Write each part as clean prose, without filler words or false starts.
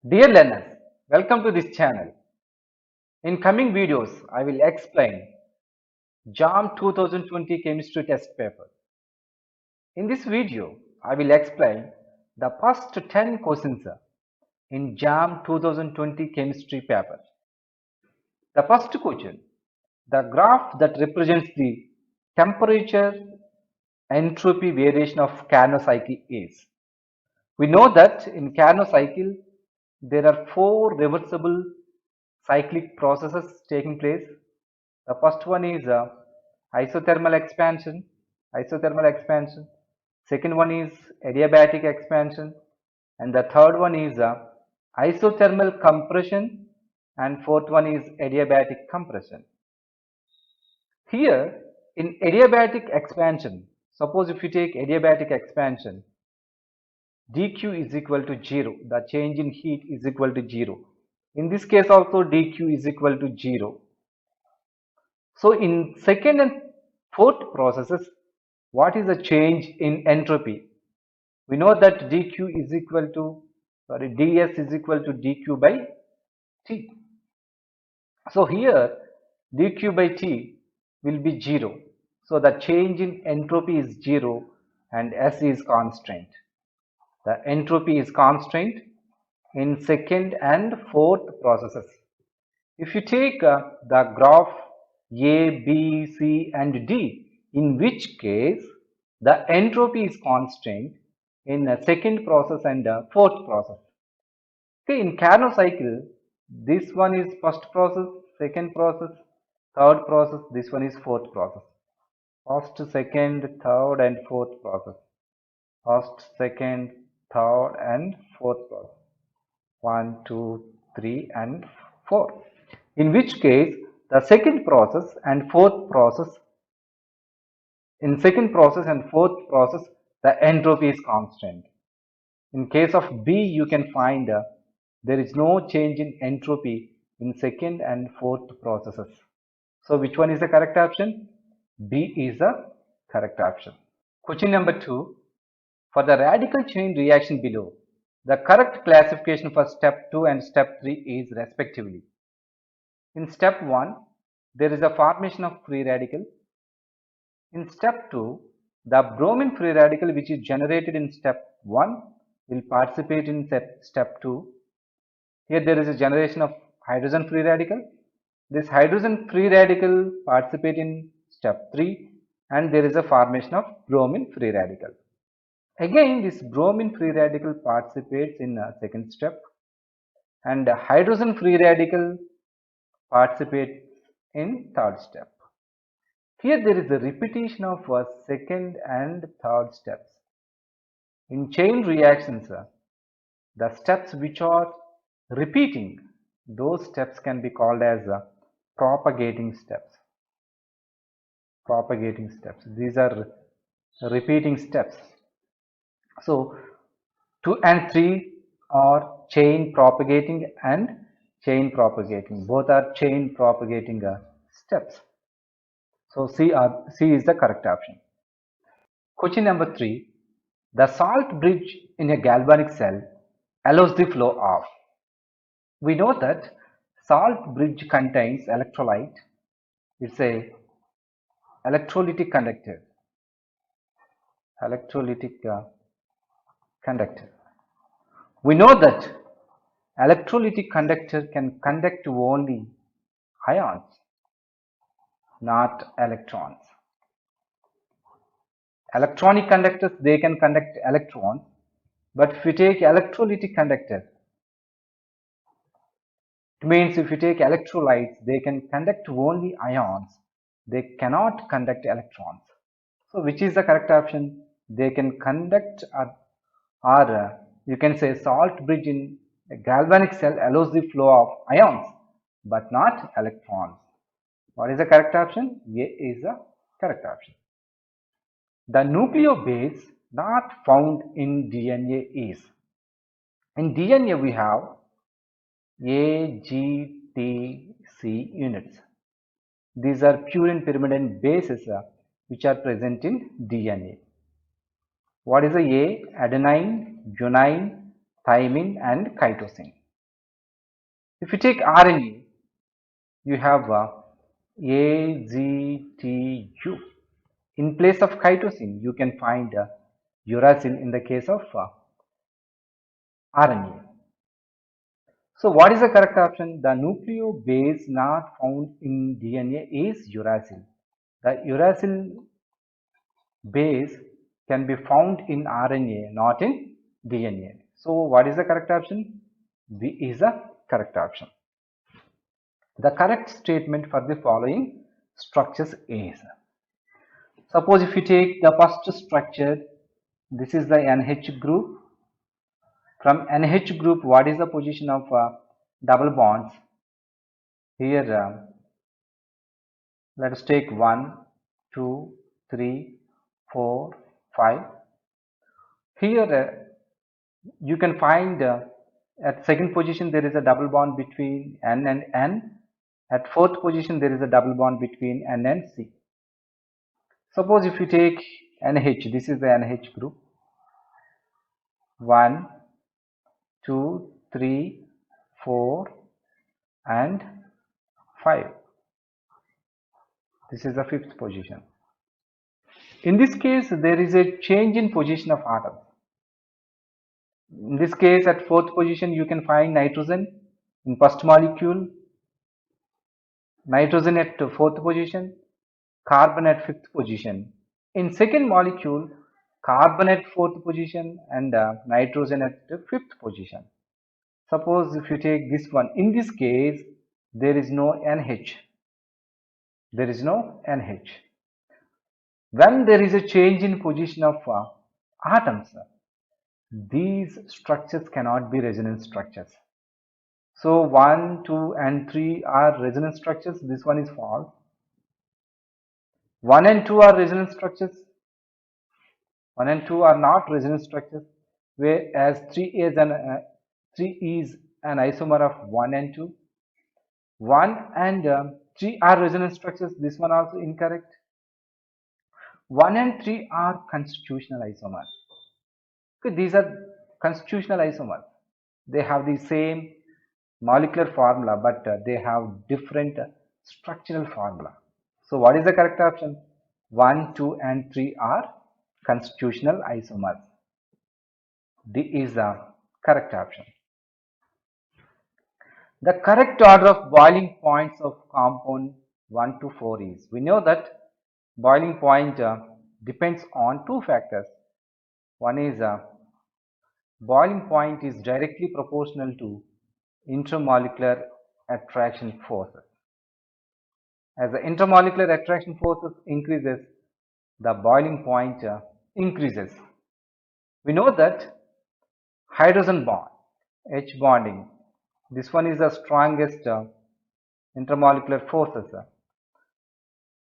Dear learners, welcome to this channel. In coming videos, I will explain JAM 2020 chemistry test paper. In this video, I will explain the first 10 questions in JAM 2020 chemistry paper. The first question, the graph that represents the temperature entropy variation of Carnot cycle is. We know that in Carnot cycle, there are 4 reversible cyclic processes taking place. The first one is isothermal expansion. Second one is adiabatic expansion, and the third one is isothermal compression, and fourth one is adiabatic compression. Here, in adiabatic expansion, suppose if you take adiabatic expansion, dq is equal to 0. The change in heat is equal to 0. In this case also dq is equal to 0. So in second and fourth processes, what is the change in entropy? We know that ds is equal to dq by t. So here dq by t will be 0. So the change in entropy is 0 and S is constant. The entropy is constant in second and fourth processes. If you take the graph A, B, C and D, in which case the entropy is constant in a second process and a fourth process. Okay, in Carnot cycle, this one is first process, second process, third process, this one is fourth process. First, second, third and fourth process. First, second, third and fourth process. 1, 2, 3 and 4. In which case the second process and fourth process, the entropy is constant. In case of B, you can find there is no change in entropy in second and fourth processes. So which one is the correct option? B is the correct option. Question number 2. For the radical chain reaction below, the correct classification for step 2 and step 3 is respectively. In step 1, there is a formation of free radical. In step 2, the bromine free radical which is generated in step 1 will participate in step 2. Here there is a generation of hydrogen free radical. This hydrogen free radical participate in step 3 and there is a formation of bromine free radical. Again, this bromine free radical participates in second step and hydrogen free radical participates in third step. Here there is a repetition of second and third steps. In chain reactions, the steps which are repeating, those steps can be called as propagating steps. These are repeating steps. So 2 and 3 are chain propagating and chain propagating. Both are chain propagating steps. So C is the correct option. Question number 3. The salt bridge in a galvanic cell allows the flow of. We know that salt bridge contains electrolyte. It's a electrolytic conductor. We know that electrolytic conductor can conduct only ions, not electrons. Electronic conductors, they can conduct electrons, but if you take electrolytic conductor, it means if you take electrolytes, they can conduct only ions, they cannot conduct electrons. So which is the correct option? They can conduct or you can say salt bridge in a galvanic cell allows the flow of ions but not electrons. What is the correct option? A is the correct option. The nucleobase not found in DNA is. In DNA we have A, G, T, C units. These are purine pyrimidine bases which are present in DNA. What is the A? Adenine, guanine, thymine and cytosine. If you take RNA, you have AGTU. In place of cytosine, you can find uracil in the case of RNA. So what is the correct option? The nucleobase not found in DNA is uracil. The uracil base can be found in RNA, not in DNA. So what is the correct option? B is the correct option. The correct statement for the following structures is, suppose if you take the first structure, this is the NH group. From NH group, what is the position of double bonds? Here, let us take 1, 2, 3, 4, 5. Here, you can find at second position there is a double bond between N and N. At fourth position there is a double bond between N and C. Suppose if you take NH, this is the NH group. 1, 2, 3, 4 and 5. This is the fifth position. In this case, there is a change in position of atoms. In this case, at fourth position, you can find nitrogen in first molecule, nitrogen at fourth position, carbon at fifth position. In second molecule, carbon at fourth position and nitrogen at the fifth position. Suppose if you take this one, in this case, there is no NH. There is no NH. When there is a change in position of atoms, these structures cannot be resonance structures. So 1, 2 and 3 are resonance structures. This one is false. 1 and 2 are resonance structures. 1 and 2 are not resonance structures, whereas 3 is an isomer of 1 and 2. 1 and 3 are resonance structures. This one also incorrect. 1 and 3 are constitutional isomers. Okay, these are constitutional isomers. They have the same molecular formula, but they have different structural formula. So what is the correct option? 1, 2 and 3 are constitutional isomers. D is the correct option. The correct order of boiling points of compound 1 to 4 is, we know that boiling point depends on two factors. One is boiling point is directly proportional to intermolecular attraction forces. As the intermolecular attraction forces increases, the boiling point increases. We know that hydrogen bond, H bonding, this one is the strongest intermolecular forces.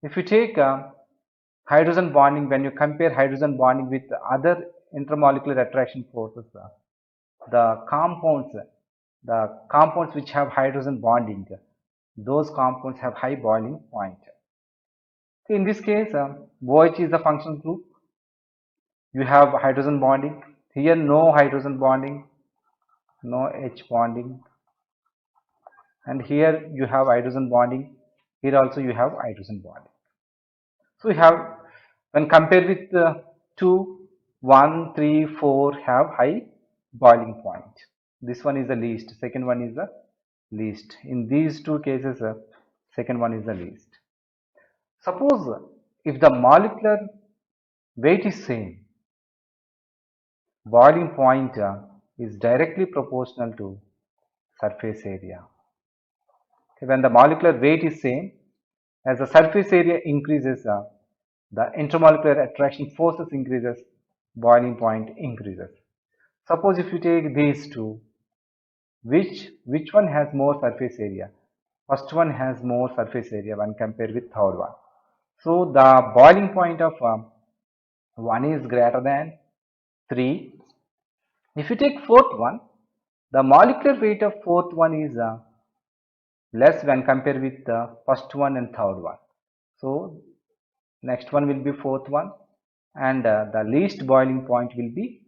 If you take hydrogen bonding, when you compare hydrogen bonding with other intermolecular attraction forces, the compounds which have hydrogen bonding, those compounds have high boiling point. So in this case, OH is the functional group. You have hydrogen bonding. Here no hydrogen bonding, no H bonding. And here you have hydrogen bonding. Here also you have hydrogen bonding. So we have, when compared with 2, 1, 3, 4 have high boiling point. This one is the least, second one is the least. In these two cases, second one is the least. Suppose if the molecular weight is same, boiling point is directly proportional to surface area. Okay, when the molecular weight is same, as the surface area increases, the intermolecular attraction forces increases, boiling point increases. Suppose if you take these two, which one has more surface area? First one has more surface area when compared with third one. So the boiling point of 1 is greater than 3. If you take fourth one, the molecular weight of fourth one is less when compared with the first one and third one. So next one will be fourth one, and the least boiling point will be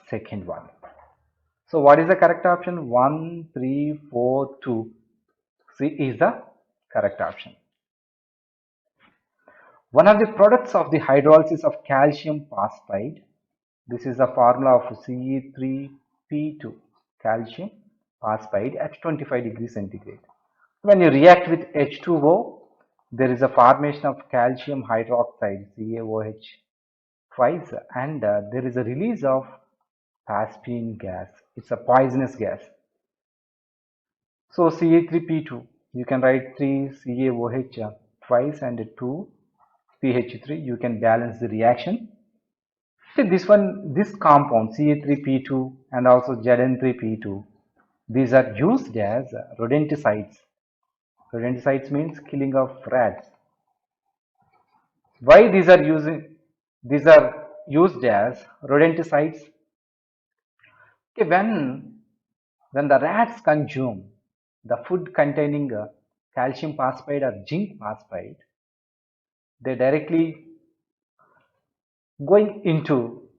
second one. So what is the correct option? 1, 3, 4, 2. C is the correct option. One of the products of the hydrolysis of calcium phosphide, this is the formula of Ce3P2, calcium phosphide at 25 degrees centigrade. When you react with H2O, there is a formation of calcium hydroxide, CaOH twice, and there is a release of phosphine gas. It's a poisonous gas. So Ca3P2, you can write 3 CaOH twice and 2 PH3. You can balance the reaction. See this one, this compound Ca3P2 and also Zn3P2, these are used as rodenticides. Rodenticides means killing of rats. Why these are used as rodenticides? Okay, when the rats consume the food containing calcium phosphide or zinc phosphide, they directly going into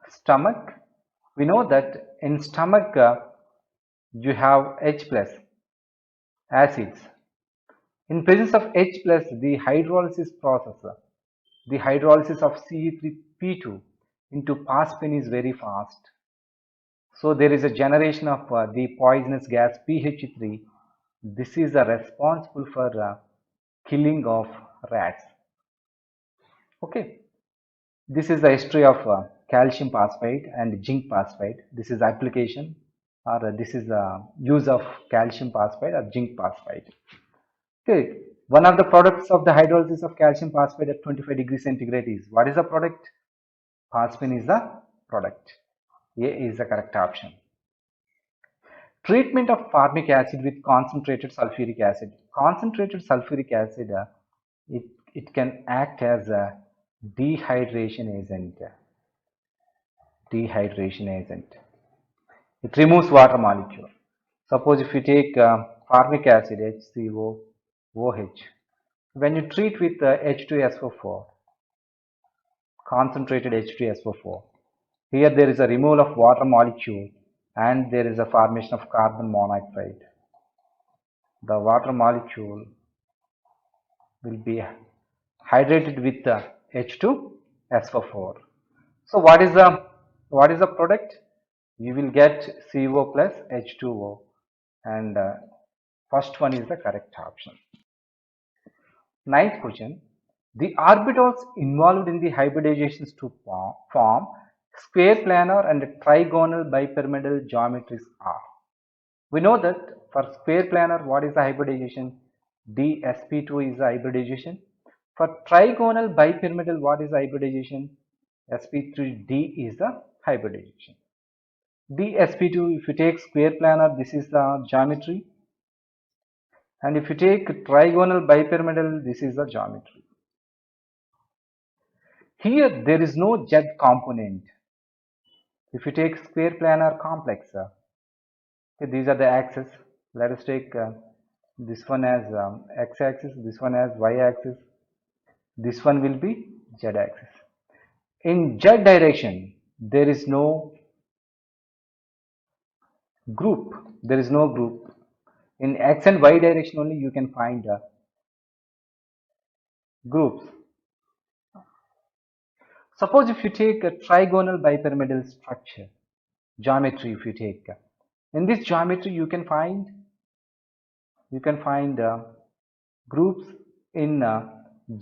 stomach. We know that in stomach you have H plus acids. In presence of H plus, the hydrolysis process, the hydrolysis of Ce3P2 into phosphine is very fast. So there is a generation of the poisonous gas PH3. This is responsible for killing of rats. Okay, this is the history of calcium phosphide and zinc phosphide. This is application, or this is the use of calcium phosphide or zinc phosphide. Okay, one of the products of the hydrolysis of calcium phosphide at 25 degrees centigrade is, what is the product? Phosphine is the product. A is the correct option. Treatment of formic acid with concentrated sulfuric acid. Concentrated sulfuric acid, it can act as a dehydration agent. Dehydration agent. It removes water molecule. Suppose if you take formic acid, HCOOH, when you treat with H2SO4, concentrated H2SO4, here there is a removal of water molecule and there is a formation of carbon monoxide. The water molecule will be hydrated with H2SO4. So what is the product? You will get CO plus H2O, and first one is the correct option. Ninth question. The orbitals involved in the hybridizations to form square planar and trigonal bipyramidal geometries are. We know that for square planar, what is the hybridization? DsP2 is the hybridization. For trigonal bipyramidal, what is the hybridization? sp3d is the hybridization. DsP2, if you take square planar, this is the geometry. And if you take trigonal bipyramidal, this is the geometry. Here there is no Z component. If you take square planar complex, okay, these are the axes. Let us take this one as x-axis, this one as y-axis, this one will be z-axis. In z direction, there is no group. There is no group. In x and y direction only you can find groups. Suppose if you take a trigonal bipyramidal structure, geometry, if you take, in this geometry you can find groups in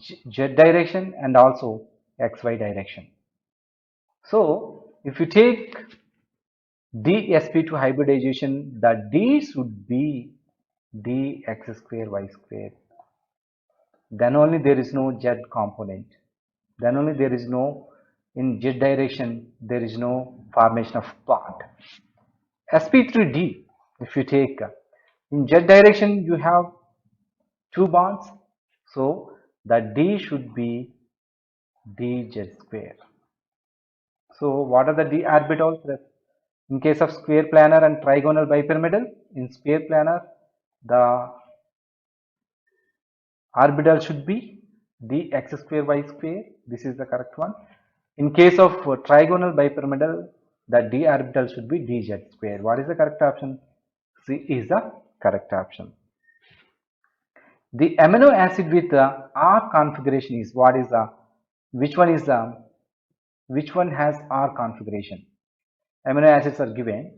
z direction and also xy direction. So if you take DsP2 hybridization, the D should be dx square y square. Then only there is no z component. Then only there is no, in z direction there is no formation of bond. sp3d, if you take, in z direction you have two bonds, so the d should be dz square. So what are the d orbitals? In case of square planar and trigonal bipyramidal, in square planar the orbital should be dx square y square. This is the correct one. In case of trigonal bipyramidal, the d orbital should be dz square. What is the correct option? C is the correct option. The amino acid with the R configuration is what is the, which one is the, which one has R configuration? Amino acids are given.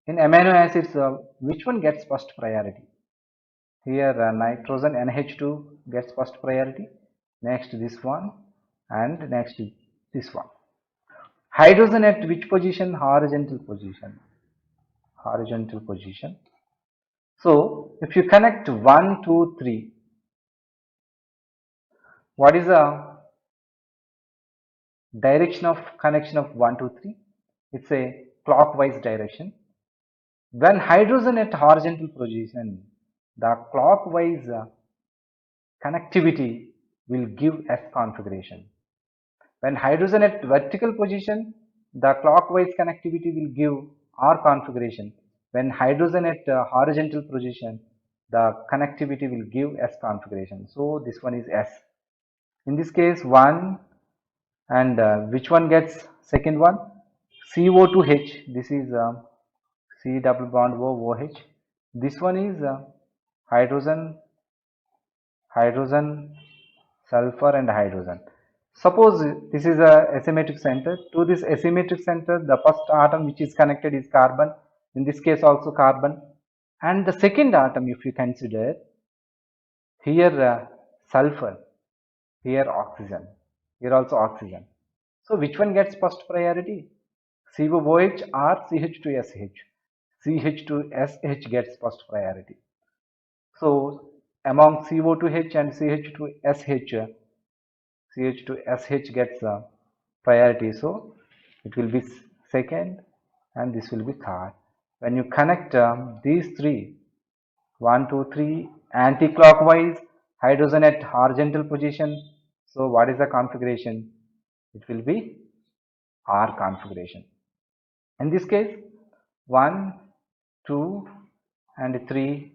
In amino acids, which one gets first priority? Here nitrogen NH2 gets first priority, next this one, and next this one. Hydrogen at which position? Horizontal position. Horizontal position. So if you connect 1, 2, 3, what is the direction of connection of 1, 2, 3? It's a clockwise direction. When hydrogen at horizontal position, the clockwise connectivity will give S configuration. When hydrogen at vertical position, the clockwise connectivity will give R configuration. When hydrogen at horizontal position, the connectivity will give S configuration. So this one is S. In this case, 1, and which one gets second one? CO2H. This is C double bond O OH. This one is hydrogen, hydrogen, sulfur, and hydrogen. Suppose this is a asymmetric center. To this asymmetric center, the first atom which is connected is carbon. In this case also carbon. And the second atom, if you consider, here sulfur, here oxygen, here also oxygen. So which one gets first priority? COOH or CH2SH? CH2SH gets first priority. So among CO2H and CH2SH, CH2SH gets priority. So it will be second and this will be third. When you connect these three, 1, 2, 3, anti-clockwise, hydrogen at horizontal position. So what is the configuration? It will be R configuration. In this case, 1, 2, and 3,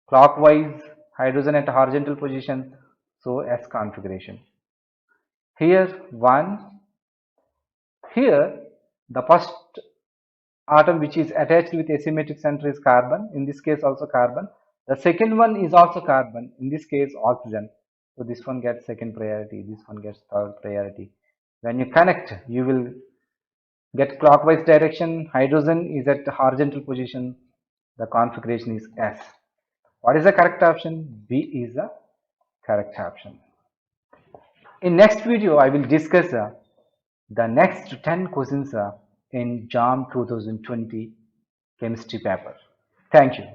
clockwise, hydrogen at horizontal position, so S configuration. Here 1, here the first atom which is attached with asymmetric center is carbon, in this case also carbon. The second one is also carbon, in this case oxygen. So this one gets second priority, this one gets third priority. When you connect, you will get clockwise direction, hydrogen is at the horizontal position, the configuration is S. What is the correct option? B is the correct option. In next video, I will discuss the next 10 questions in JAM 2020 chemistry paper. Thank you.